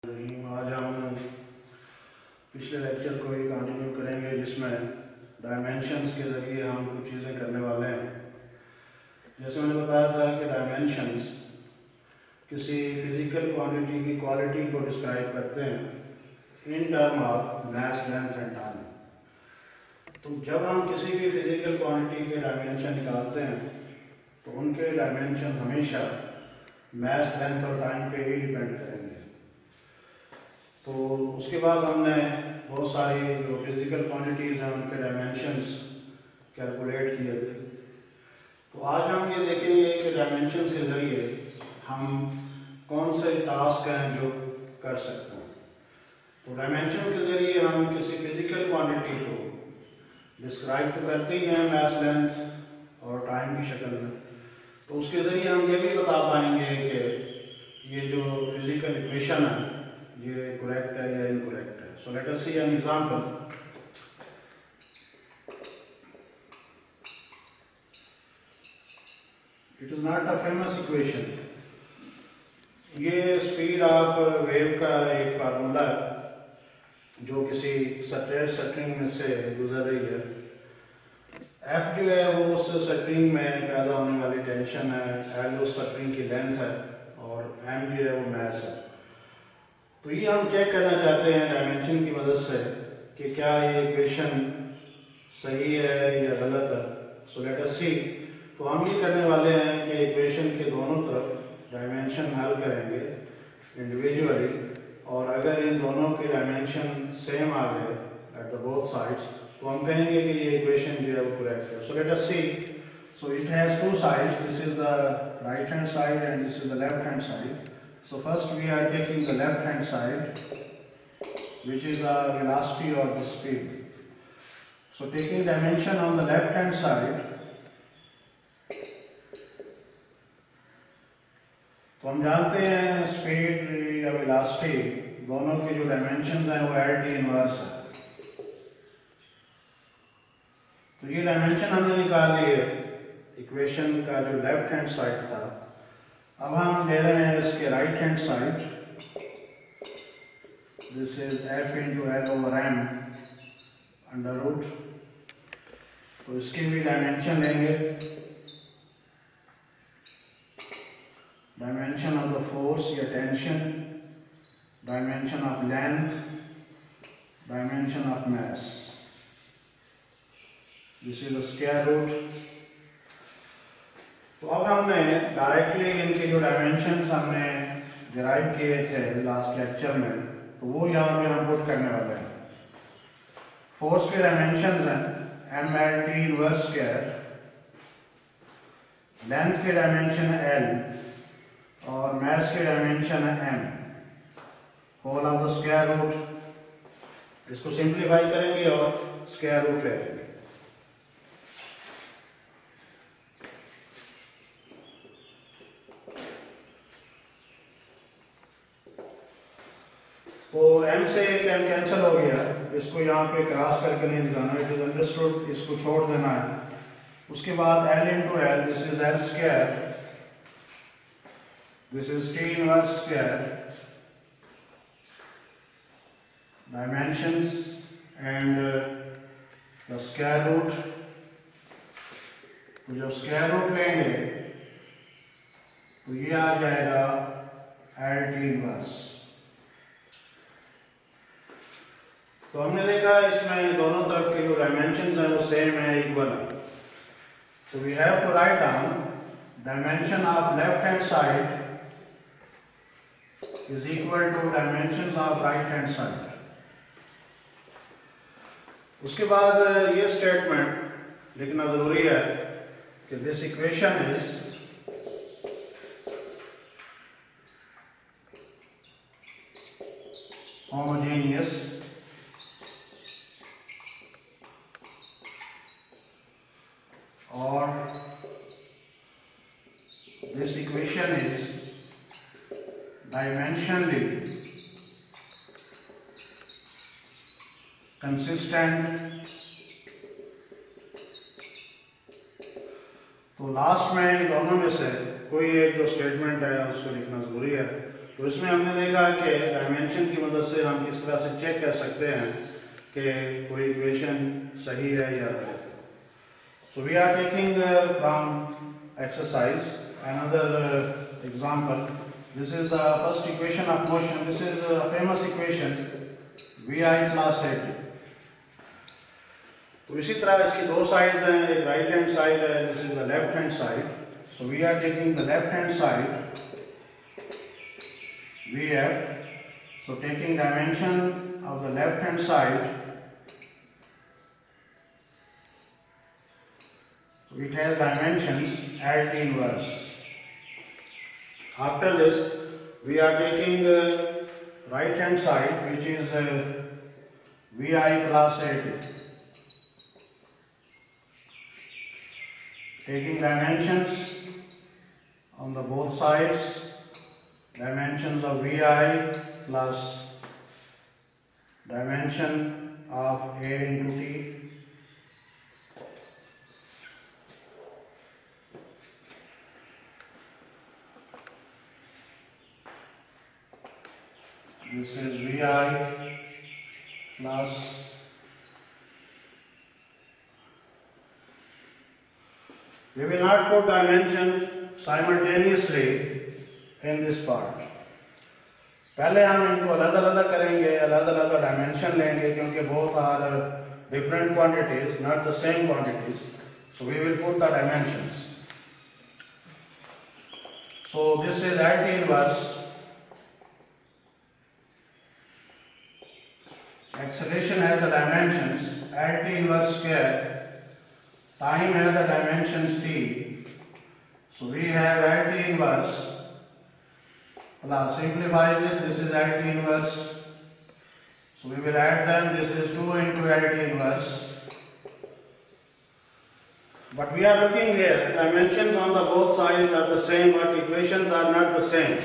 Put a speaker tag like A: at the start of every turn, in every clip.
A: आज हम पिछले लेक्चर को ही कंटिन्यू करेंगे जिसमें डायमेंशंस के ज़रिए हम कुछ चीज़ें करने वाले हैं। जैसे मैंने बताया था कि डायमेंशंस किसी फिजिकल क्वांटिटी की क्वालिटी को डिस्क्राइब करते हैं in term of mass, length and time. तो जब हम किसी भी फिजिकल क्वांटिटी के डायमेंशन निकालते हैं तो उनके डायमेंशन हमेशा मास, लेंथ और टाइम पे ही डिपेंड करेंगे। तो उसके बाद हमने बहुत सारी जो फिजिकल क्वांटिटीज़ हैं उनके डायमेंशंस कैलकुलेट किए थे। तो आज हम ये देखेंगे कि डायमेंशंस के ज़रिए हम कौन से टास्क हैं जो कर सकते हैं। तो डायमेंशन के ज़रिए हम किसी फिजिकल क्वांटिटी को डिस्क्राइब तो करते ही हैं मास, लेंथ और टाइम की शक्ल में। तो उसके ज़रिए हम ये भी बता पाएंगे कि ये जो फिजिकल इक्वेशन है ये करेक्ट है या इनकरेक्ट है। So let us see an example. It is not a famous equation. ये स्पीड ऑफ वेव का एक फार्मूला है जो किसी स्ट्रेट स्ट्रिंग में से गुजर रही है। एफ जो है वो उस स्ट्रिंग में पैदा होने वाली टेंशन है, एल उस स्ट्रिंग की लेंथ है और एम जो है वो मास है। तो ये हम चेक करना चाहते हैं डायमेंशन की मदद से कि क्या ये इक्वेशन सही है या गलत है। सो लेट अस सी। तो हम ये करने वाले हैं कि इक्वेशन के दोनों तरफ डायमेंशन हल करेंगे इंडिविजुअली, और अगर इन दोनों के डायमेंशन सेम आ गए एट द बोथ साइड्स तो हम कहेंगे कि ये इक्वेशन जो है वो करेक्ट है। So let us see. So it has two sides, this is the right hand side and this is the left hand side. So first we are taking the left hand side, which is the velocity or the speed. So taking dimension on the left hand side, तो हम जानते हैं speed या velocity दोनों के जो dimensions हैं वो एल टी इनवर्स है। तो ये डायमेंशन हमने निकाल लिए इक्वेशन का जो लेफ्ट हैंड साइड था। अब हम ले रहे हैं इसके right hand side, this is F into L over M under root. तो इसके भी डायमेंशन लेंगे, डायमेंशन ऑफ द फोर्स या tension, dimension of length, dimension of mass, this is the square root. तो अब हमने डायरेक्टली इनके जो डायमेंशंस हमने डिराइव किए थे लास्ट लेक्चर में, तो वो यहाँ पे हम पुट करने वाले हैं। फोर्स के डायमेंशंस हैं M L T inverse square, length के डायमेंशन है एल और मास के डायमेंशन है M, whole of the square root. इसको सिंप्लीफाई करेंगे और स्क्वायर रूट ले लेंगे। तो m से एक m कैंसिल हो गया, इसको यहाँ पे क्रॉस करके नहीं दिखाना, इट इज अंडरस्टूड, इसको छोड़ देना है। उसके बाद l into L, this is L square, this is T inverse square, dimensions and the square root. तो जब स्क्वायर रूट लेंगे तो ये आ जाएगा एल टी इनवर्स। तो हमने देखा इसमें दोनों तरफ के जो डायमेंशंस हैं वो सेम है, इक्वल है। So we have to write down dimension of left hand side is equal to dimensions of right hand side. उसके बाद ये स्टेटमेंट लिखना जरूरी है कि this equation is homogeneous or this equation is dimensionally consistent। तो last में दोनों में से कोई एक जो स्टेटमेंट है उसको लिखना जरूरी है। तो इसमें हमने देखा कि डायमेंशन की मदद से हम किस तरह से चेक कर सकते हैं कि कोई इक्वेशन सही है या गलत है. So we are taking from exercise another example. This is the first equation of motion. This is a famous equation vi plus at. तो इसी तरह इसकी दो साइड्स हैं, एक राइट हैंड साइड है, this is the left hand side. So we are taking the left hand side vf. So taking dimension of the left hand side, so it has dimensions at inverse. After this we are taking right hand side, which is vi plus at. Taking dimensions on the both sides, dimensions of vi plus dimension of a into t. This is vi plus we will not put dimension simultaneously in this part. पहले हम इनको अलग अलग करेंगे, अलग अलग dimension लेंगे, क्योंकि both are different quantities, not the same quantities. So we will put the dimensions. So this is at inverse. Acceleration has the dimensions at inverse square. Time has the dimensions t. So we have at inverse plus, simplify this is at inverse. So we will add them, this is 2 into at inverse. But we are looking here, dimensions on the both sides are the same, but equations are not the same.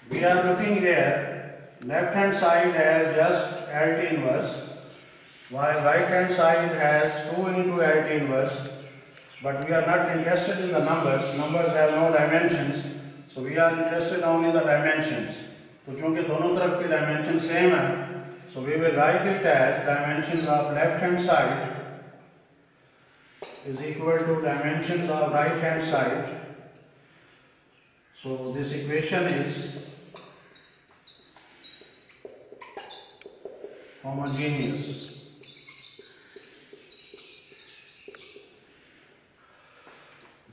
A: We are looking here, left hand side has just at inverse, while right hand side has 2 into at inverse. But we are not interested in the numbers, numbers have no dimensions, so we are interested only in the dimensions. तो चूंकि दोनों तरफ की dimension same है, so we will write it as dimensions of left hand side is equal to dimensions of right hand side. So this equation is homogeneous.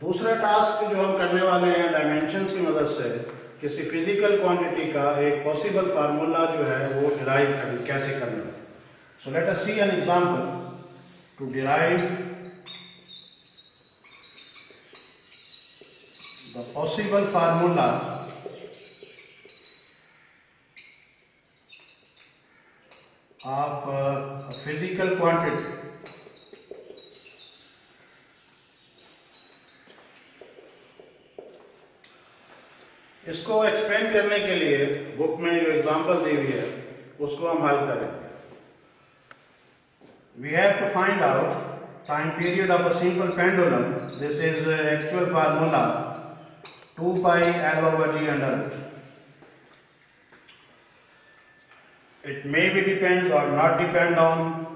A: दूसरा task जो हम करने वाले हैं डायमेंशंस की मदद से किसी फिजिकल क्वांटिटी का एक पॉसिबल फार्मूला जो है वो डिराइव करना, कैसे करना है. So let us see an example to derive the possible formula of a physical quantity. इसको एक्सप्लेन करने के लिए बुक में जो एग्जांपल दी हुई है उसको हम हल करेंगे. We have to find out time period of a simple pendulum. This is actual formula 2 pi L over G under root. It may be depend or not depend on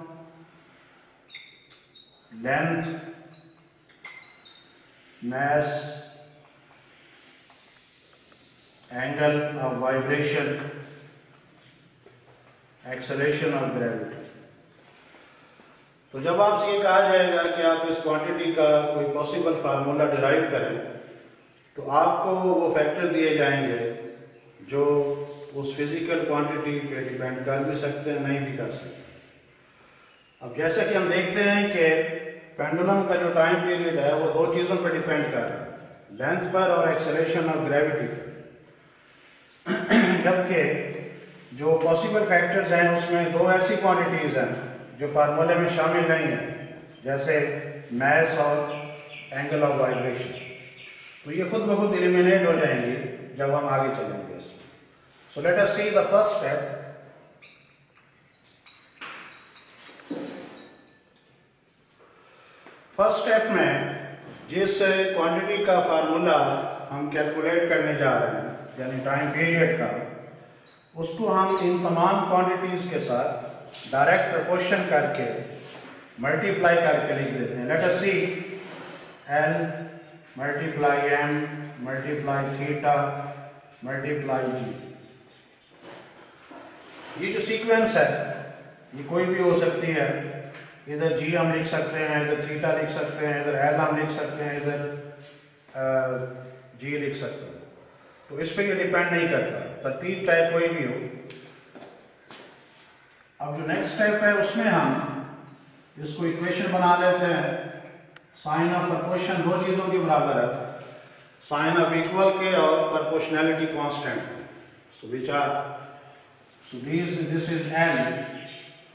A: length, mass, angle of vibration, acceleration of gravity. तो जब आपसे ये कहा जाएगा कि आप इस quantity का कोई पॉसिबल फार्मूला डिराइव करें, तो आपको वो फैक्टर दिए जाएंगे जो उस फिजिकल क्वांटिटी पे डिपेंड कर भी सकते हैं, नहीं भी कर सकते. अब जैसे कि हम देखते हैं कि पेंडुलम का जो टाइम पीरियड है वो दो चीज़ों पर डिपेंड कर रहा है, लेंथ पर और एक्सेलरेशन ऑफ ग्रेविटी पर. जबकि जो पॉसिबल फैक्टर्स हैं उसमें दो ऐसी क्वांटिटीज़ हैं जो फार्मूले में शामिल नहीं है, जैसे मैस और एंगल ऑफ वाइब्रेशन. तो ये खुद ब खुद एलिमिनेट हो जाएंगी जब हम आगे चलेंगे. So let us see the first step. First step में जिस क्वांटिटी का फार्मूला हम कैलकुलेट करने जा रहे हैं यानी टाइम पीरियड का, उसको हम इन तमाम क्वांटिटीज़ के साथ डायरेक्ट प्रपोर्शन करके मल्टीप्लाई करके लिख देते हैं. लेट अस सी L multiply M multiply theta multiply G. ये जो सीक्वेंस है ये कोई भी हो सकती है. इधर G हम लिख सकते हैं, इधर थीटा लिख सकते हैं, इधर L हम लिख सकते हैं, इधर G लिख सकते हैं. तो इस पर ये डिपेंड नहीं करता, तरतीब चाहे कोई भी हो. अब जो नेक्स्ट स्टेप है उसमें हम इसको इक्वेशन बना लेते हैं. साइन ऑफ प्रपोर्शन दो चीज़ों के बराबर है, साइन ऑफ इक्वल के और proportionality constant. So which are, so this is L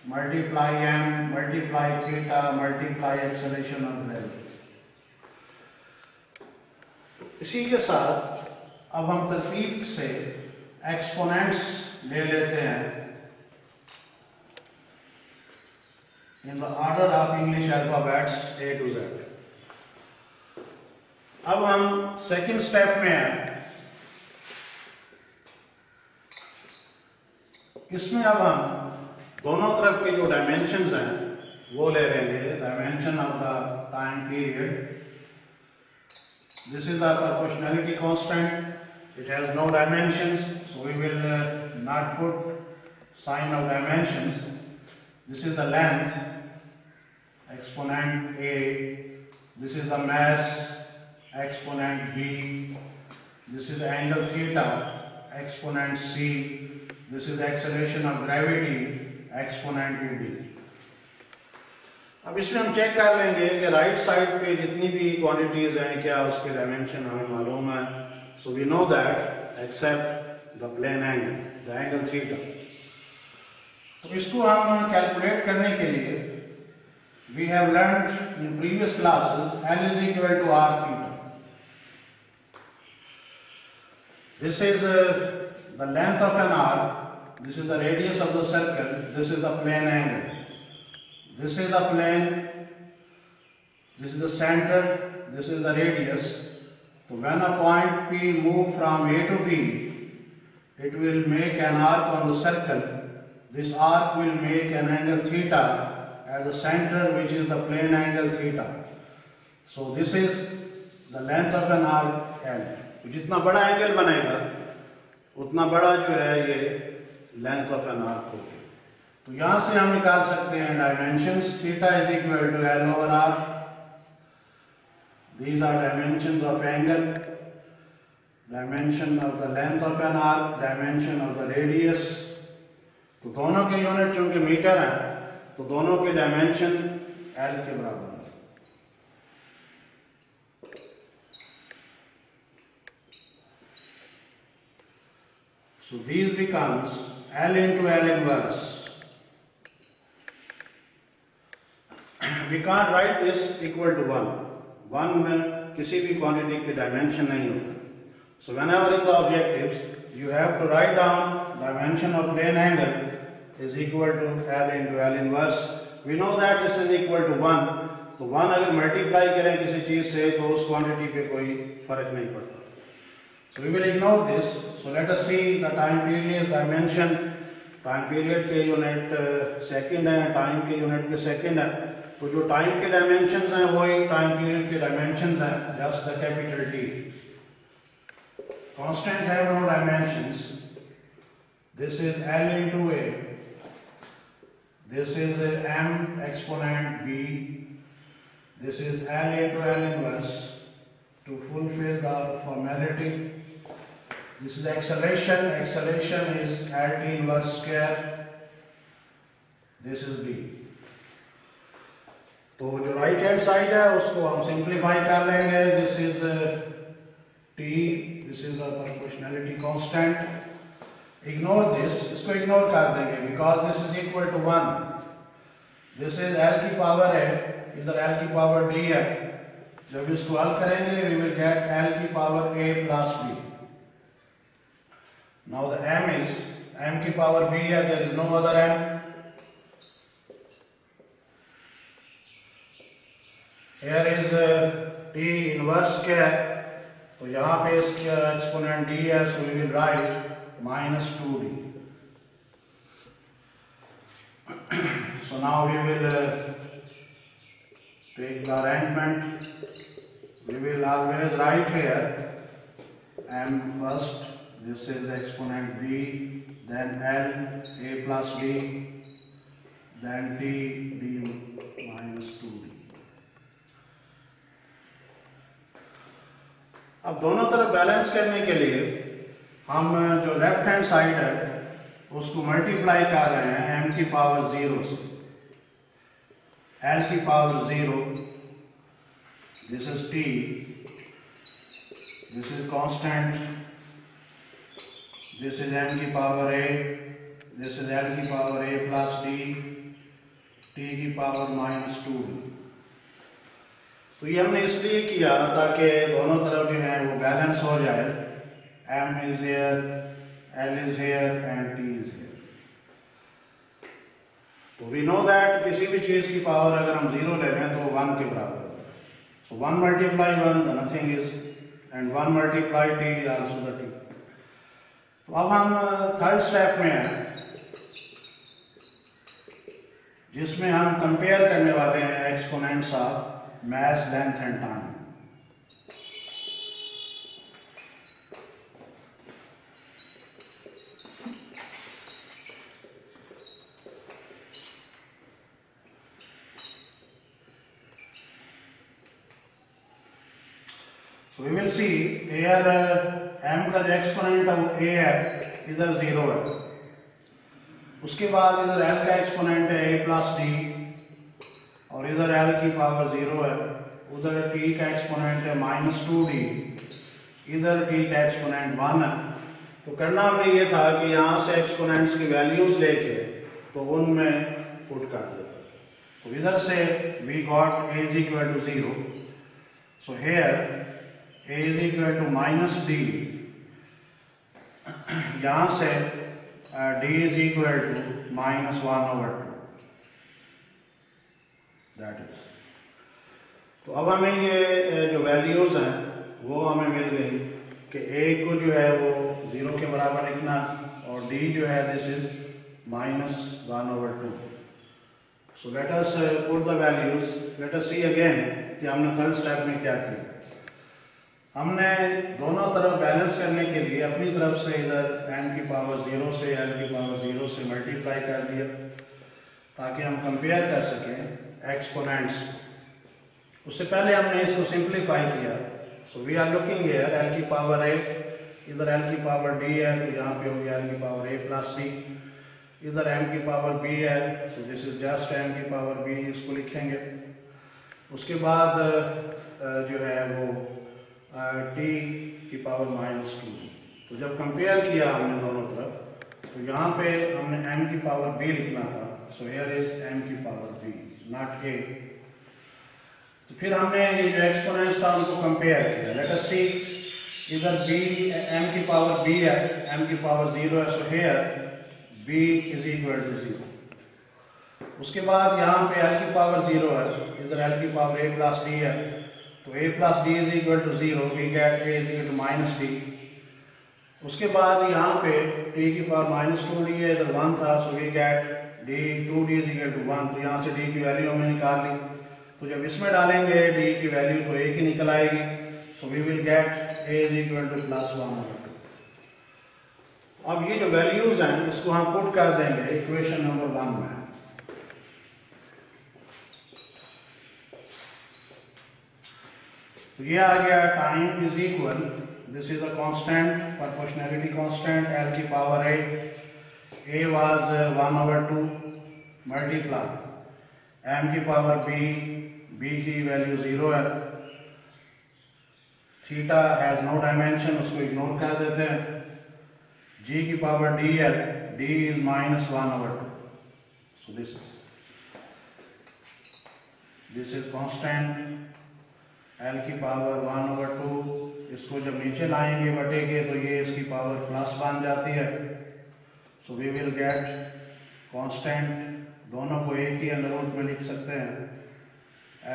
A: multiply M multiply theta multiply acceleration of gravity. इसी के साथ अब हम तरतीब से एक्सपोनेंट्स ले लेते हैं in the order of English alphabets A to Z. अब हम सेकंड स्टेप में हैं. इसमें अब हम दोनों तरफ के जो डायमेंशंस हैं वो ले लेंगे. Dimension of the time period, this is the proportionality constant, it has no dimensions, so we will not put sign of dimensions. This is the length, exponent A, this is the mass, exponent B, this is the angle theta, exponent C, this is the acceleration of gravity, exponent D. अब इसमें हम check कर लेंगे कि right side पे जितनी भी quantities हैं क्या उसके डायमेंशन हमें मालूम है. So we know that except the plane angle, the angle theta. तो इसको हम कैलकुलेट करने के लिए we have learned in previous classes L is equal to R theta. This is the length of an arc, this is the radius of the circle, this is the plane angle. This is the plane, this is the center, this is the radius. So when a point P move from A to B, it will make an arc on the circle. This arc will make an angle theta at the center, which is the plane angle theta. So this is the length of an arc L. जितना बड़ा angle बनेगा उतना बड़ा जो है ये length of an arc होगी. तो यहां से हम निकाल सकते हैं dimensions. Theta is equal to L over R. These are dimensions of angle, dimension of the length of an arc, dimension of the radius. तो दोनों के यूनिट चूंकि मीटर हैं तो दोनों के डायमेंशन L के बराबर है. So these becomes L into L inverse. We can't write this equal to 1. 1 में किसी भी क्वांटिटी के डायमेंशन नहीं होता. So whenever in the objectives you have to write down dimension of plane angle is equal to L into L inverse. We know that this is equal to 1. तो 1 अगर multiply करें किसी चीज से तो उस क्वांटिटी पे कोई फर्क नहीं पड़ता. So we will ignore this. So let us see the time period dimension. Time period के यूनिट सेकंड है, टाइम के यूनिट पे सेकंड है. तो जो टाइम के डायमेंशंस हैं वही टाइम पीरियड के डायमेंशंस हैं, just the capital T. Constant have no dimensions. This is L into A, this is M exponent B, this is L into L inverse to fulfill the formality. This is acceleration, acceleration is LT inverse square, this is B. तो जो right hand side है उसको हम simplify कर लेंगे. This is T, this is the proportionality constant. Ignore this, इसको ignore कर देंगे because this is equal to 1. This is L की पावर है, इधर L की पावर D है. जब इसको हल करेंगे वी विल गेट L की power A plus B. Now the M is, M की पावर B है, there is no other M. Here is T inverse square. तो यहाँ पे इसका एक्सपोनेंट d है, so we will write -2d. So now we will take the arrangement. We will always write here m first. This is exponent b, then l a plus b, then t d minus 2d. अब दोनों तरफ balance करने के लिए हम जो left hand side है उसको मल्टीप्लाई कर रहे हैं m की पावर 0 से. l की power 0, this is t, this is constant, this is m की power a, this is l की power a plus d, t की पावर -2d. तो ये हमने इसलिए किया ताकि दोनों तरफ जो है वो बैलेंस हो जाए. m is here, l is here and t is here. तो वी नो दैट किसी भी चीज की पावर अगर हम 0 ले लें तो 1 के बराबर होता है. सो 1 multiply 1 the nothing is, and 1 multiply t also the t. तो अब हम थर्ड स्टेप में हैं जिसमें हम कंपेयर करने वाले हैं exponents of mass, length and time. So we will see here m का जो एक्सपोनेंट है वो a है, इधर 0 है. उसके बाद इधर l का एक्सपोनेंट है a प्लस d, और इधर l की पावर 0 है. उधर t का एक्सपोनेंट है -2d, इधर t का एक्सपोनेंट 1 है. तो करना हमने ये था कि यहाँ से एक्सपोनेंट्स की वैल्यूज लेके तो उनमें पुट कर देते. तो इधर से we got a is equal to 0. So here a is equal to -d, यहाँ से d is equal to -1/2. That is. तो अब हमें ये जो वैल्यूज हैं वो हमें मिल गई कि a को जो है वो 0 के बराबर लिखना, और d जो है this is -1/2. So let us put the values. Let us see again कि हमने थर्ड स्टेप में क्या किया. हमने दोनों तरफ बैलेंस करने के लिए अपनी तरफ से इधर m की पावर 0 से l की पावर 0 से मल्टीप्लाई कर दिया ताकि हम कंपेयर कर सकें एक्सपोनेंट्स. उससे पहले हमने इसको सिंप्लीफाई किया. So we are looking here l की पावर a, इधर l की पावर d है तो यहाँ पे हो गया l की पावर a प्लस d. इधर m की पावर b है, so this is just m की पावर b, इसको लिखेंगे. उसके बाद जो है वो t की पावर -2. तो जब कंपेयर किया हमने दोनों तरफ तो यहाँ पे हमने m की पावर b लिखना था. सो हियर इज m की पावर b, नॉट a. तो फिर हमने ये जो एक्सपोनेंट्स था उनको कंपेयर किया. लेट अस सी, इधर b m की पावर b है, m की पावर 0 है. So here b is equal to 0. उसके बाद यहाँ पे l की पावर 0 है, इधर l की पावर a प्लस d है. तो a plus d is equal to 0, we get a is equal to -d. उसके बाद यहाँ पे t की पावर -2d है, इधर 1 था, so we get d 2d is equal to 1. तो यहाँ से d की वैल्यू हमने निकाल ली. तो जब इसमें डालेंगे d की वैल्यू तो 1 ही निकल आएगी. So we will get a is equal to +1/2. अब ये जो वैल्यूज हैं इसको हम पुट कर देंगे इक्वेशन नंबर 1 में. तो ये आ गया time is equal, this is a constant, proportionality constant, l की power a was 1/2 multiply m की पावर b की वैल्यू 0 है. थीटा हैज नो डायमेंशन, उसको इग्नोर कर देते हैं. g की पावर d है, d is -1/2. So this is constant, l की पावर 1/2. इसको जब नीचे लाएंगे बटेंगे तो ये इसकी पावर प्लस बन जाती है. So we will get constant, दोनों को एक ही अंडर रूट में लिख सकते हैं,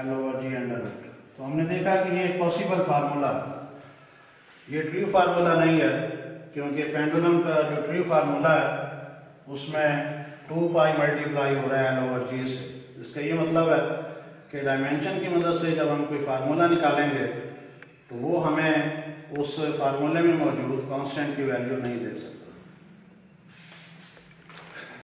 A: l/g अंडर रूट. तो हमने देखा कि ये एक पॉसिबल फार्मूला. ये ट्रू फार्मूला नहीं है, क्योंकि पेंडुलम का जो ट्रू फार्मूला है उसमें 2 पाई मल्टीप्लाई हो रहा है एल ओवर जी से। इसका ये मतलब है कि डायमेंशन की मदद से जब हम कोई फार्मूला निकालेंगे तो वो हमें उस फार्मूले में मौजूद कांस्टेंट की वैल्यू नहीं दे सकता।